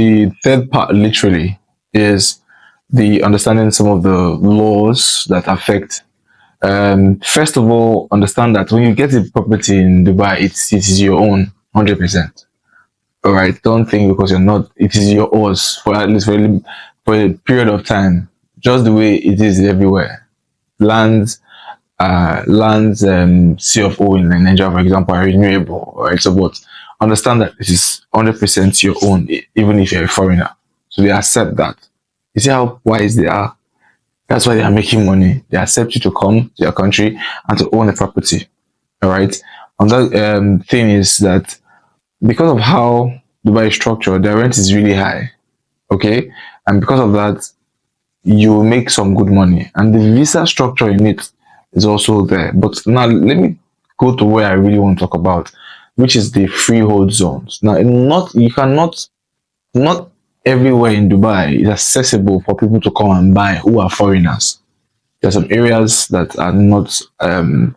The third part literally is the understanding some of the laws that affect. First of all, understand that when you get a property in Dubai, it is your own 100%. All right, don't think because you're not, it is yours for at least for a period of time, just the way it is everywhere. Lands, CFO in Nigeria, for example, are renewable, right? So, but understand that it is 100% your own, even if you're a foreigner. So they accept that. You see how wise they are. That's why they are making money. They accept you to come to your country and to own a property. All right. Another thing is that because of how Dubai is structured, the rent is really high. Okay, and because of that, you will make some good money, and the visa structure in it is also there. But now let me go to where I really want to talk about, which is the freehold zones. Now, not you cannot not everywhere in Dubai is accessible for people to come and buy who are foreigners. There are some areas that are not um,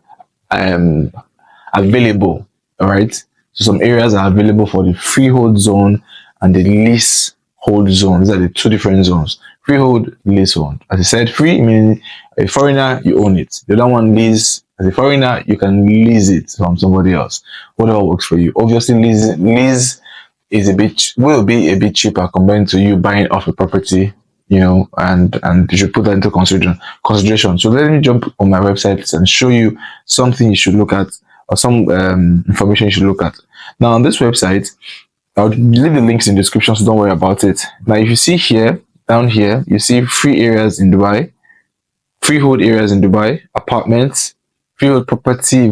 available. All right. So some areas are available for the freehold zone and the leasehold zone. These are the two different zones. Freehold, leasehold. As I said, free meaning a foreigner, you own it. The other one, lease. As a foreigner, you can lease it from somebody else. Whatever works for you. Obviously, lease is will be a bit cheaper compared to you buying off a property, and you should put that into consideration. So let me jump on my website and show you something you should look at, or some information you should look at. Now on this website, I'll leave the links in the description, so don't worry about it. Now if you see here, down here, you see free areas in Dubai, freehold areas in Dubai, apartments, freehold property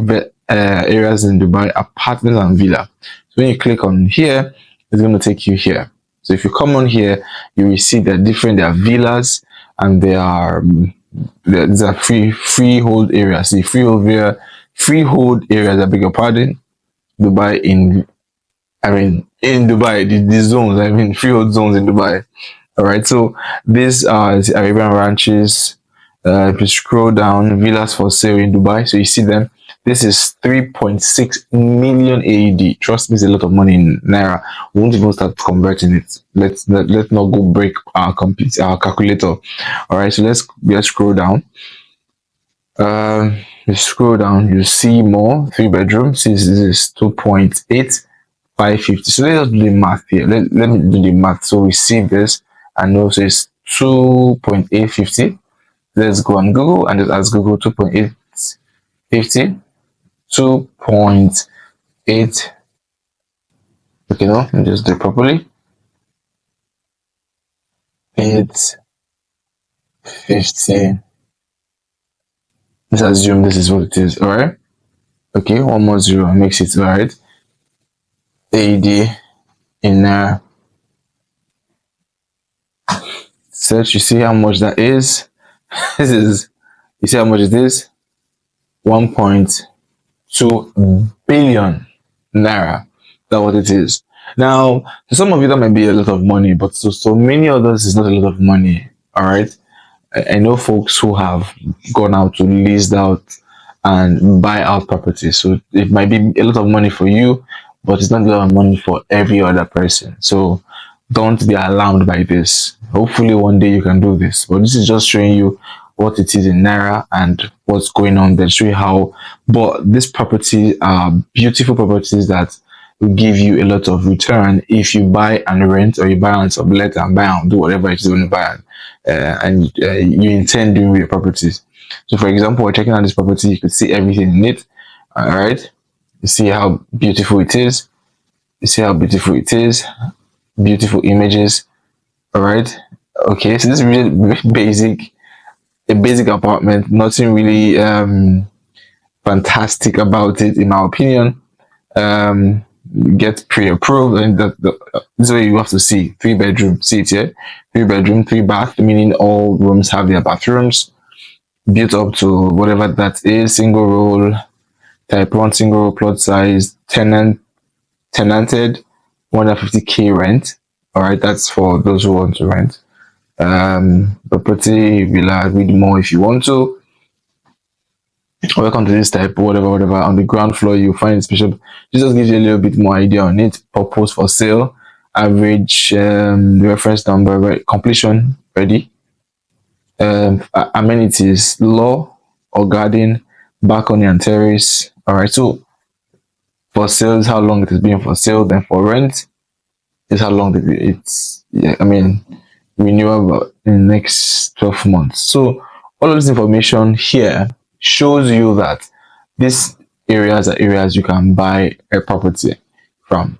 areas in Dubai, apartments and villa. So when you click on here, it's going to take you here. So if you come on here, you will see that there are villas, and there are these are freehold areas. See, freehold areas, I beg your pardon, Dubai in Dubai, the zones, freehold zones in Dubai. All right, so these are the Arabian ranches. If you scroll down, villas for sale in Dubai, so you see them. This is 3.6 million AED. Trust me, it's a lot of money in Naira. We won't even start converting it. Let's not go break our calculator. All right, so let's scroll down. You scroll down, you see more 3-bedrooms. This is 2.8550. So let's do the math here. Let me do the math. So we see this, and also it's 2.850. Let's go on Google and just ask Google 2.850. 2.8. Okay, no, let me just do it properly. 850. Let's assume this is what it is. All right. Okay, one more zero makes it all right. AD in search. You see how much that is. You see how much it is. 1.2 billion Naira. That's what it is. Now, to some of you that might be a lot of money, but to so many others it's not a lot of money. All right. I know folks who have gone out to lease out and buy out properties. So it might be a lot of money for you, but it's not a lot of money for every other person. So don't be alarmed by this. Hopefully one day you can do this. But this is just showing you what it is in Naira and what's going on there. Show you how. But these properties are beautiful properties that will give you a lot of return if you buy and rent, or you buy and sublet and buy and do whatever it is you want to buy, and you intend doing with your properties. So for example, we're checking out this property, you can see everything in it. All right, you see how beautiful it is. You see how beautiful it is. Beautiful images. All right. Okay, so this is really a basic apartment. Nothing really fantastic about it, in my opinion. Get pre-approved, and this is where you have to see 3-bedroom. See it here, 3-bedroom, 3-bath, meaning all rooms have their bathrooms, built up to whatever that is. Single roll, type 1, single roll, plot size, tenanted, 150k rent. All right, that's for those who want to rent. Property, villa, read more if you want to. Welcome to this type, whatever. On the ground floor, you'll find special. This just gives you a little bit more idea on it. Purpose for sale. average reference number, right? Completion ready, amenities, law or garden, balcony and terrace. All right. So for sales, how long it is being for sale, then for rent is how long it's, yeah, I mean, renewable in the next 12 months. So all of this information here shows you that these areas are areas you can buy a property from.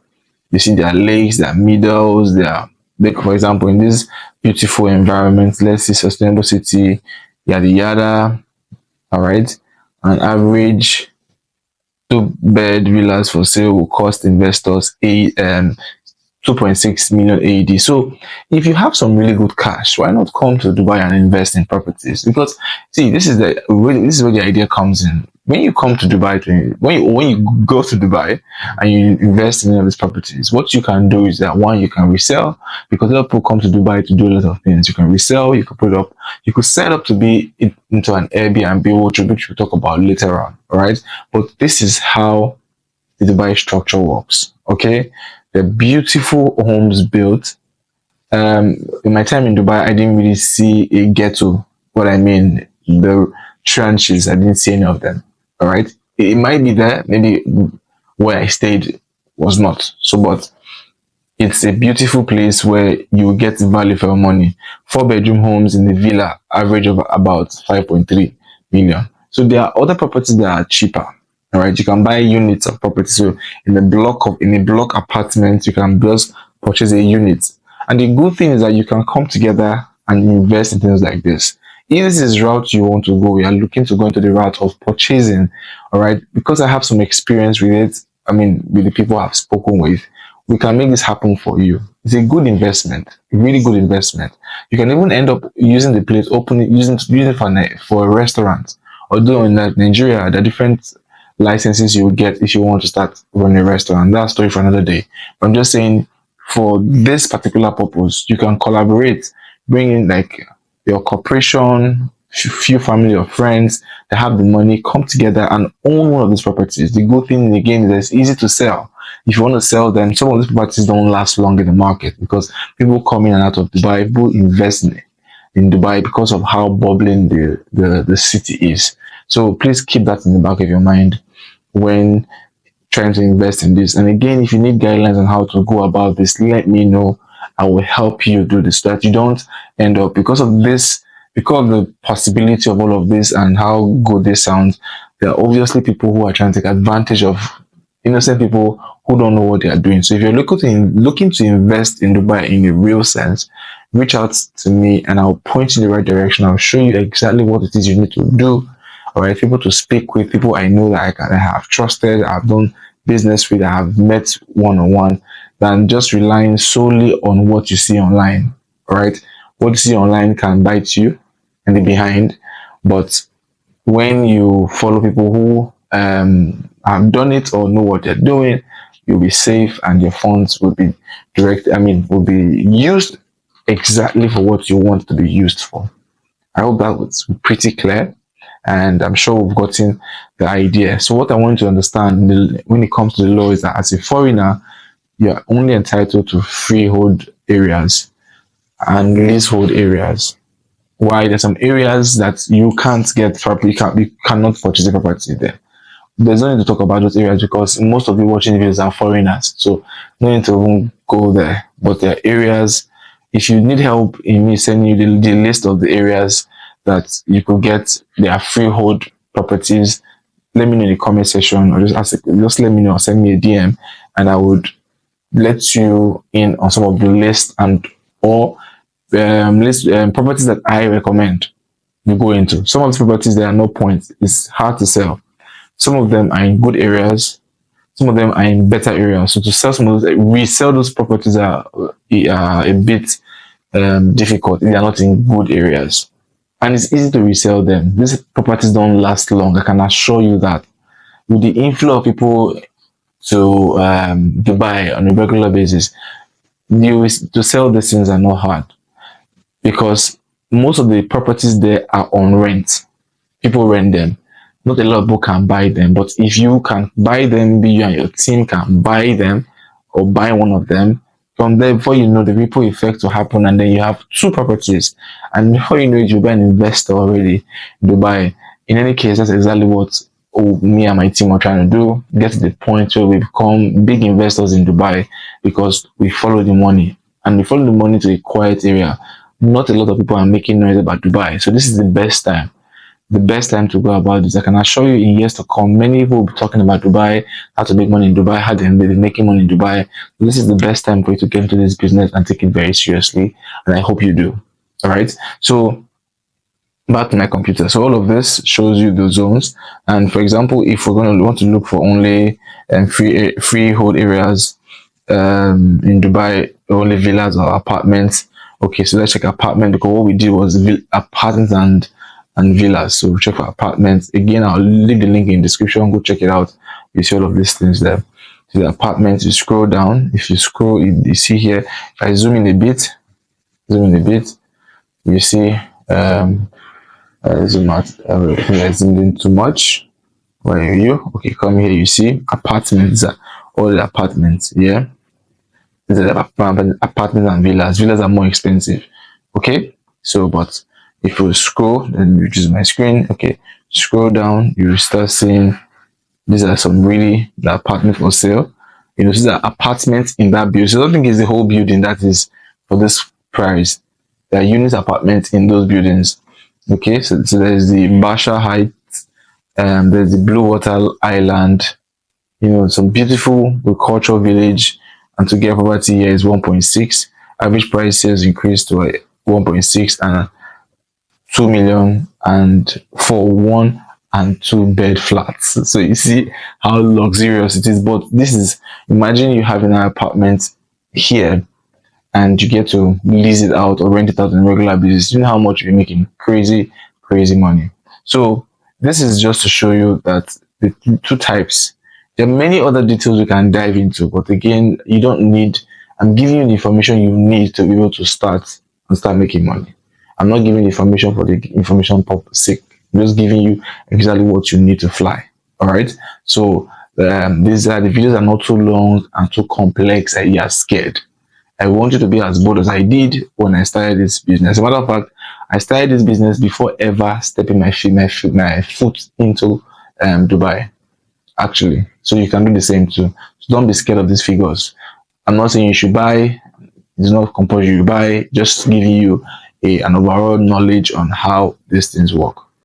You see, there are lakes, there are meadows, there are, like, for example, in this beautiful environment, let's see, sustainable city, yada yada. All right, an average two-bed villas for sale will cost investors 2.6 million AED. So if you have some really good cash, why not come to Dubai and invest in properties? Because see, this is where the idea comes in. When you come to Dubai, when you go to Dubai and you invest in any of these properties, what you can do is that, one, you can resell, because a lot of people come to Dubai to do a lot of things. You can resell, you could put up, you could set up to be into an Airbnb, which we'll talk about later on. All right, but this is how the Dubai structure works. Okay, they're beautiful homes built. In my time in Dubai, I didn't really see a ghetto. What I mean, the trenches, I didn't see any of them. All right, it might be there, maybe where I stayed was not. So, but it's a beautiful place where you get value for your money. Four-bedroom homes in the villa average of about 5.3 million. So there are other properties that are cheaper. All right, you can buy units of property. So in a block apartment, you can just purchase a unit. And the good thing is that you can come together and invest in things like this. If this is route you want to go, we are looking to go into the route of purchasing. All right, because I have some experience with it. I mean, with the people I've spoken with, we can make this happen for you. It's a good investment, a really good investment. You can even end up using the place, using it for a restaurant. Although in Nigeria, there are different licenses you will get if you want to start running a restaurant. That's a story for another day. But I'm just saying, for this particular purpose, you can collaborate, bring in like your corporation, few family or friends that have the money, come together and own one of these properties. The good thing again is that it's easy to sell. If you want to sell them, some of these properties don't last long in the market because people come in and out of Dubai, people invest in Dubai because of how bubbling the city is. So please keep that in the back of your mind when trying to invest in this. And again, if you need guidelines on how to go about this, let me know. I will help you do this so that you don't end up, because of this, because of the possibility of all of this and how good this sounds, there are obviously people who are trying to take advantage of innocent people who don't know what they are doing. So if you're looking to invest in Dubai in a real sense, reach out to me and I'll point you in the right direction. I'll show you exactly what it is you need to do. All right, people to speak with, people I know that I have trusted, I've done business with, I have met one-on-one, than just relying solely on what you see online. All right, what you see online can bite you in the behind, but when you follow people who have done it or know what they're doing, you'll be safe and your funds will be will be used exactly for what you want to be used for. I hope that was pretty clear, and I'm sure we've gotten the idea. So what I want to understand when it comes to the law is that as a foreigner, you're only entitled to freehold areas and leasehold areas. Why? There's some areas that you can't get property, you cannot purchase a property there. There's no need to talk about those areas because most of you watching videos are foreigners, so no need to even go there. But there are areas, if you need help in me sending you the list of the areas that you could get, there are freehold properties, let me know in the comment section, or just let me know, send me a DM, and I would let you in on some of the list and or properties that I recommend you go into. Some of the properties there are no point, it's hard to sell. Some of them are in good areas, some of them are in better areas. So to sell some of those, resell those properties are a bit difficult if they are not in good areas. And it's easy to resell them. These properties don't last long, I can assure you that. With the inflow of people to Dubai on a regular basis, to sell these things are not hard because most of the properties there are on rent. People rent them. Not a lot of people can buy them, but if you can buy them, you and your team can buy them or buy one of them, From there, before you know, the ripple effect will happen, and then you have two properties, and before you know it, you'll be an investor already in Dubai. In any case, that's exactly what me and my team are trying to do. Get to the point where we become big investors in Dubai because we follow the money, and we follow the money to a quiet area. Not a lot of people are making noise about Dubai, so this is the best time to go about this. I can assure you in years to come, many people will be talking about Dubai, how to make money in Dubai, how they're making money in Dubai. This is the best time for you to get into this business and take it very seriously. And I hope you do. All right. So back to my computer. So all of this shows you the zones. And for example, if we're going to want to look for only freehold areas in Dubai, only villas or apartments. Okay, so let's check apartment because what we did was apartments and villas. So check for apartments. Again, I'll leave the link in the description. Go check it out. You see all of these things there. So the apartments, you scroll down. If you scroll, you see here. If I zoom in a bit, you see zoom out. I zoomed in too much. Where are you? Okay, come here. You see apartments. All the apartments. Yeah, these are the apartments and villas. Villas are more expensive. Okay, so but if you scroll, then you choose my screen. Okay, scroll down, you start seeing these are some really the apartment for sale. You know, these are apartments in that building. So I don't think it's the whole building that is for this price. There are unit apartments in those buildings. Okay, so there's the Basha Heights, there's the Blue Water Island, you know, some beautiful agricultural village, and to get property here is 1.6. Average price has increased to 1.6 and 2 million, and for 1 and 2 bed flats. So you see how luxurious it is. But this is, imagine you having an apartment here and you get to lease it out or rent it out on a regular basis. You know how much you're making? Crazy, crazy money. So this is just to show you that the two types. There are many other details you can dive into, but again, you don't need, I'm giving you the information you need to be able to start making money. I'm not giving information for the information purpose sake. I'm just giving you exactly what you need to fly. All right. So these are the videos are not too long and too complex that you are scared. I want you to be as bold as I did when I started this business. As a matter of fact, I started this business before ever stepping my foot into Dubai. Actually, so you can do the same too. So don't be scared of these figures. I'm not saying you should buy. It's not compulsory you buy. Just giving you an overall knowledge on how these things work.